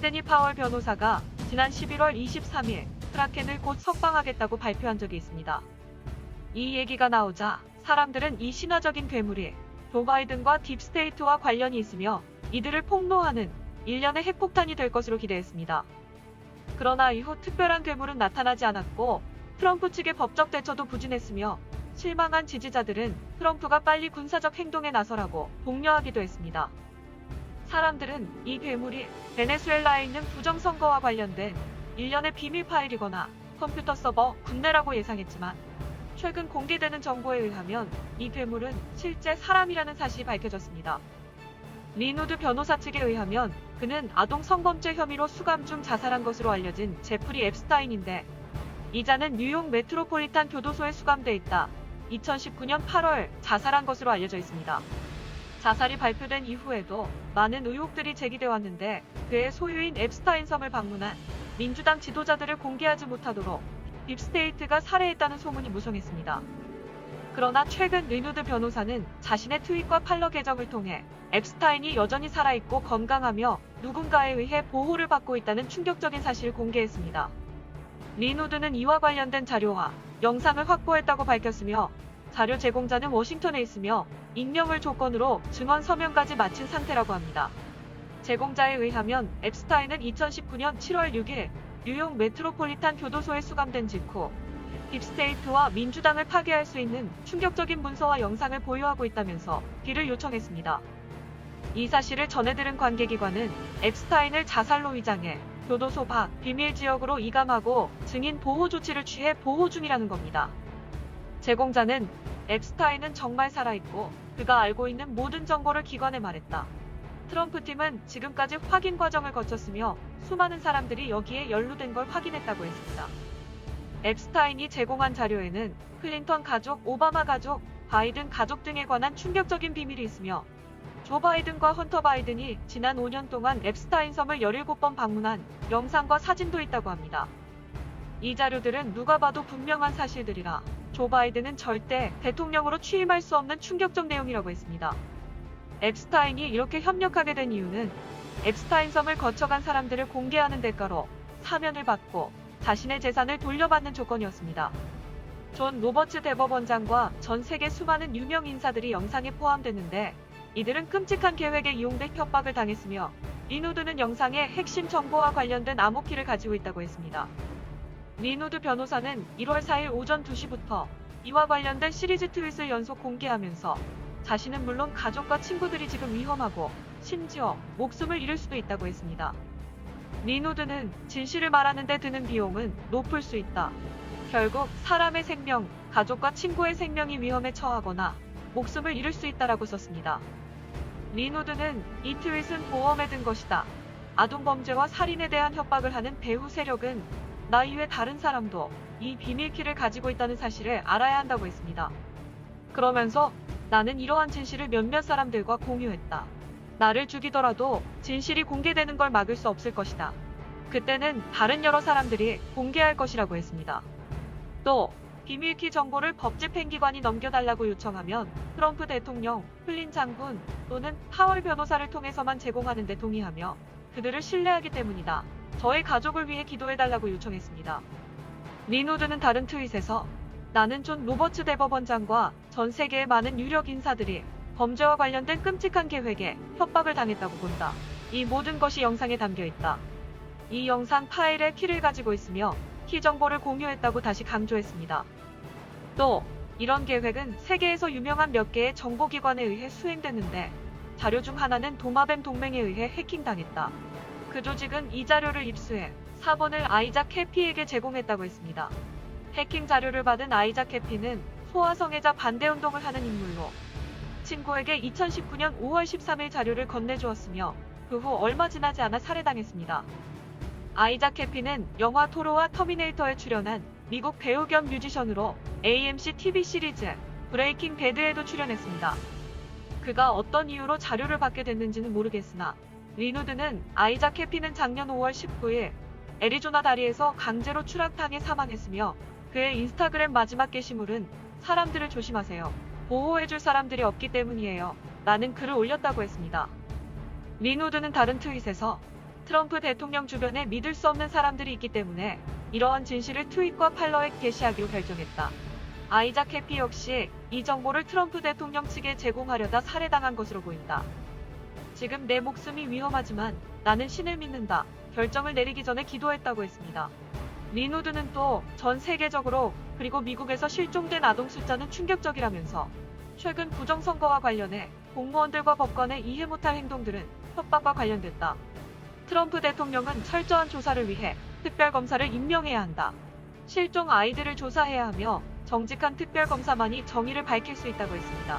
시드니 파월 변호사가 지난 11월 23일 크라켄을 곧 석방하겠다고 발표한 적이 있습니다. 이 얘기가 나오자 사람들은 이 신화적인 괴물이 조 바이든과 딥스테이트와 관련이 있으며 이들을 폭로하는 일련의 핵폭탄이 될 것으로 기대했습니다. 그러나 이후 특별한 괴물은 나타나지 않았고 트럼프 측의 법적 대처도 부진했으며 실망한 지지자들은 트럼프가 빨리 군사적 행동에 나서라고 독려하기도 했습니다. 사람들은 이 괴물이 베네수엘라에 있는 부정선거와 관련된 일련의 비밀 파일이거나 컴퓨터 서버 군대라고 예상했지만 최근 공개되는 정보에 의하면 이 괴물은 실제 사람이라는 사실이 밝혀졌습니다. 리누드 변호사 측에 의하면 그는 아동 성범죄 혐의로 수감 중 자살한 것으로 알려진 제프리 앱스타인인데 이자는 뉴욕 메트로폴리탄 교도소에 수감돼 있다 2019년 8월 자살한 것으로 알려져 있습니다. 자살이 발표된 이후에도 많은 의혹들이 제기돼 왔는데 그의 소유인 앱스타인 섬을 방문한 민주당 지도자들을 공개하지 못하도록 딥스테이트가 살해했다는 소문이 무성했습니다. 그러나 최근 리누드 변호사는 자신의 트윗과 팔러 계정을 통해 앱스타인이 여전히 살아있고 건강하며 누군가에 의해 보호를 받고 있다는 충격적인 사실을 공개했습니다. 리누드는 이와 관련된 자료와 영상을 확보했다고 밝혔으며 자료 제공자는 워싱턴에 있으며 익명을 조건으로 증언 서명까지 마친 상태라고 합니다. 제공자에 의하면 앱스타인은 2019년 7월 6일 뉴욕 메트로폴리탄 교도소에 수감된 직후 딥스테이트와 민주당을 파괴할 수 있는 충격적인 문서와 영상을 보유하고 있다면서 비를 요청했습니다. 이 사실을 전해들은 관계기관은 앱스타인을 자살로 위장해 교도소 밖 비밀 지역으로 이감하고 증인 보호 조치를 취해 보호 중이라는 겁니다. 제공자는 앱스타인은 정말 살아있고 그가 알고 있는 모든 정보를 기관에 말했다. 트럼프 팀은 지금까지 확인 과정을 거쳤으며 수많은 사람들이 여기에 연루된 걸 확인했다고 했습니다. 앱스타인이 제공한 자료에는 클린턴 가족, 오바마 가족, 바이든 가족 등에 관한 충격적인 비밀이 있으며 조 바이든과 헌터 바이든이 지난 5년 동안 앱스타인 섬을 17번 방문한 영상과 사진도 있다고 합니다. 이 자료들은 누가 봐도 분명한 사실들이라 조 바이든은 절대 대통령으로 취임할 수 없는 충격적 내용이라고 했습니다. 앱스타인이 이렇게 협력하게 된 이유는 앱스타인 섬을 거쳐간 사람들을 공개하는 대가로 사면을 받고 자신의 재산을 돌려받는 조건이었습니다. 존 로버츠 대법원장과 전 세계 수많은 유명 인사들이 영상에 포함됐는데 이들은 끔찍한 계획에 이용돼 협박을 당했으며 리누드는 영상의 핵심 정보와 관련된 암호키를 가지고 있다고 했습니다. 리누드 변호사는 1월 4일 오전 2시부터 이와 관련된 시리즈 트윗을 연속 공개하면서 자신은 물론 가족과 친구들이 지금 위험하고 심지어 목숨을 잃을 수도 있다고 했습니다. 리누드는 진실을 말하는 데 드는 비용은 높을 수 있다. 결국 사람의 생명, 가족과 친구의 생명이 위험에 처하거나 목숨을 잃을 수 있다라고 썼습니다. 리누드는 이 트윗은 보험에 든 것이다. 아동범죄와 살인에 대한 협박을 하는 배후 세력은 나 이외 다른 사람도 이 비밀키를 가지고 있다는 사실을 알아야 한다고 했습니다. 그러면서 나는 이러한 진실을 몇몇 사람들과 공유했다. 나를 죽이더라도 진실이 공개되는 걸 막을 수 없을 것이다. 그때는 다른 여러 사람들이 공개할 것이라고 했습니다. 또 비밀키 정보를 법집행기관이 넘겨달라고 요청하면 트럼프 대통령, 플린 장군 또는 파월 변호사를 통해서만 제공하는 데 동의하며 그들을 신뢰하기 때문이다. 저의 가족을 위해 기도해달라고 요청했습니다. 리누드는 다른 트윗에서 나는 존 로버츠 대법원장과 전 세계의 많은 유력 인사들이 범죄와 관련된 끔찍한 계획에 협박을 당했다고 본다. 이 모든 것이 영상에 담겨 있다. 이 영상 파일의 키를 가지고 있으며 키 정보를 공유했다고 다시 강조했습니다. 또 이런 계획은 세계에서 유명한 몇 개의 정보기관에 의해 수행됐는데 자료 중 하나는 도마뱀 동맹에 의해 해킹당했다. 그 조직은 이 자료를 입수해 사본을 아이작 캐피에게 제공했다고 했습니다. 해킹 자료를 받은 아이작 캐피는 소아성애자 반대운동을 하는 인물로 친구에게 2019년 5월 13일 자료를 건네주었으며 그 후 얼마 지나지 않아 살해당했습니다. 아이작 캐피는 영화 토로와 터미네이터에 출연한 미국 배우 겸 뮤지션으로 AMC TV 시리즈 브레이킹 배드에도 출연했습니다. 그가 어떤 이유로 자료를 받게 됐는지는 모르겠으나 리누드는 아이작 캐피는 작년 5월 19일 애리조나 다리에서 강제로 추락당해 사망했으며 그의 인스타그램 마지막 게시물은 사람들을 조심하세요. 보호해줄 사람들이 없기 때문이에요. 라는 글을 올렸다고 했습니다. 리누드는 다른 트윗에서 트럼프 대통령 주변에 믿을 수 없는 사람들이 있기 때문에 이러한 진실을 트윗과 팔러에 게시하기로 결정했다. 아이작 해피 역시 이 정보를 트럼프 대통령 측에 제공하려다 살해당한 것으로 보인다. 지금 내 목숨이 위험하지만 나는 신을 믿는다. 결정을 내리기 전에 기도했다고 했습니다. 리누드는 또 전 세계적으로 그리고 미국에서 실종된 아동 숫자는 충격적이라면서 최근 부정선거와 관련해 공무원들과 법관의 이해 못할 행동들은 협박과 관련됐다. 트럼프 대통령은 철저한 조사를 위해 특별검사를 임명해야 한다. 실종 아이들을 조사해야 하며 정직한 특별검사만이 정의를 밝힐 수 있다고 했습니다.